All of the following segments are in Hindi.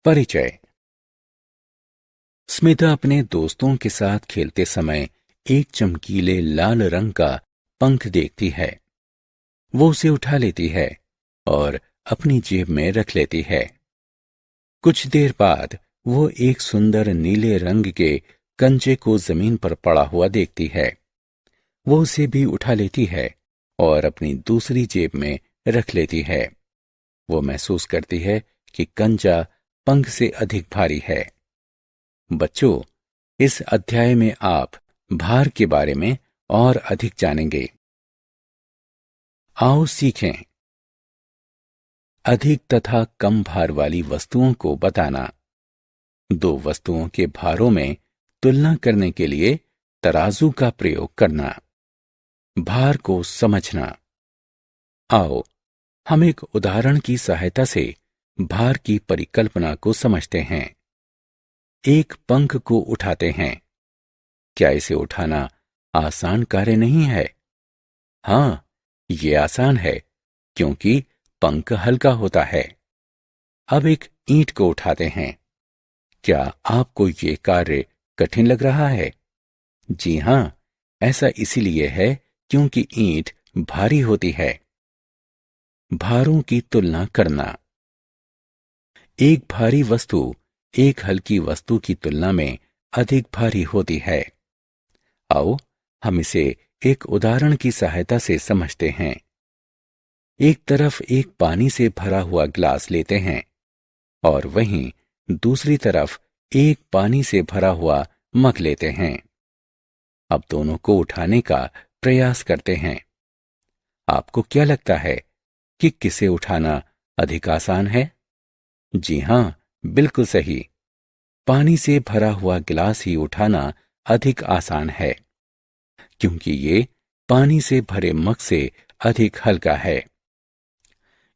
परिचय। स्मिता अपने दोस्तों के साथ खेलते समय एक चमकीले लाल रंग का पंख देखती है। वो उसे उठा लेती है और अपनी जेब में रख लेती है। कुछ देर बाद वो एक सुंदर नीले रंग के कंचे को जमीन पर पड़ा हुआ देखती है। वो उसे भी उठा लेती है और अपनी दूसरी जेब में रख लेती है। वो महसूस करती है कि कंचा पंख से अधिक भारी है। बच्चों, इस अध्याय में आप भार के बारे में और अधिक जानेंगे। आओ सीखें। अधिक तथा कम भार वाली वस्तुओं को बताना। दो वस्तुओं के भारों में तुलना करने के लिए तराजू का प्रयोग करना। भार को समझना। आओ हम एक उदाहरण की सहायता से भार की परिकल्पना को समझते हैं। एक पंख को उठाते हैं। क्या इसे उठाना आसान कार्य नहीं है? हाँ, ये आसान है क्योंकि पंख हल्का होता है। अब एक ईंट को उठाते हैं। क्या आपको ये कार्य कठिन लग रहा है? जी हां, ऐसा इसीलिए है क्योंकि ईंट भारी होती है। भारों की तुलना करना। एक भारी वस्तु एक हल्की वस्तु की तुलना में अधिक भारी होती है। आओ हम इसे एक उदाहरण की सहायता से समझते हैं। एक तरफ एक पानी से भरा हुआ गिलास लेते हैं और वहीं दूसरी तरफ एक पानी से भरा हुआ मग लेते हैं। अब दोनों को उठाने का प्रयास करते हैं। आपको क्या लगता है कि किसे उठाना अधिक आसान है? जी हां, बिल्कुल सही। पानी से भरा हुआ गिलास ही उठाना अधिक आसान है क्योंकि ये पानी से भरे मग से अधिक हल्का है।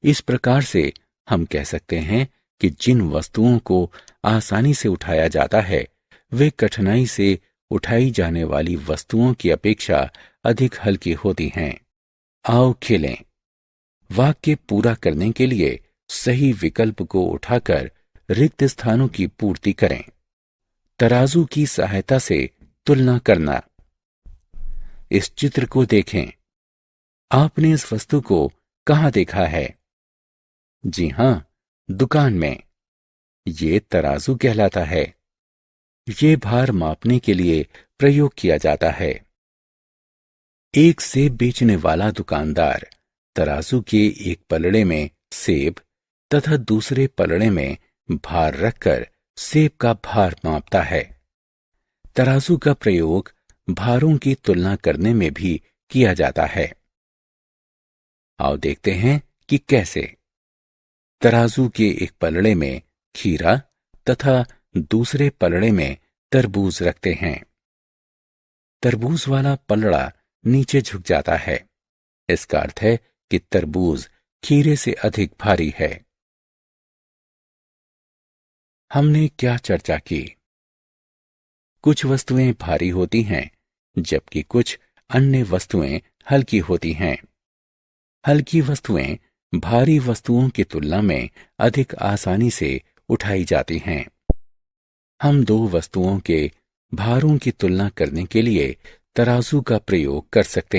इस प्रकार से हम कह सकते हैं कि जिन वस्तुओं को आसानी से उठाया जाता है वे कठिनाई से उठाई जाने वाली वस्तुओं की अपेक्षा अधिक हल्की होती हैं। आओ खेलें। वाक्य पूरा करने के लिए सही विकल्प को उठाकर रिक्त स्थानों की पूर्ति करें। तराजू की सहायता से तुलना करना। इस चित्र को देखें। आपने इस वस्तु को कहां देखा है? जी हां, दुकान में। ये तराजू कहलाता है। ये भार मापने के लिए प्रयोग किया जाता है। एक सेब बेचने वाला दुकानदार तराजू के एक पलड़े में सेब तथा दूसरे पलड़े में भार रखकर सेब का भार मापता है। तराजू का प्रयोग भारों की तुलना करने में भी किया जाता है। आओ देखते हैं कि कैसे। तराजू के एक पलड़े में खीरा तथा दूसरे पलड़े में तरबूज रखते हैं। तरबूज वाला पलड़ा नीचे झुक जाता है। इसका अर्थ है कि तरबूज खीरे से अधिक भारी है। हमने क्या चर्चा की? कुछ वस्तुएं भारी होती हैं जबकि कुछ अन्य वस्तुएं हल्की होती हैं। हल्की वस्तुएं भारी वस्तुओं की तुलना में अधिक आसानी से उठाई जाती हैं। हम दो वस्तुओं के भारों की तुलना करने के लिए तराजू का प्रयोग कर सकते हैं।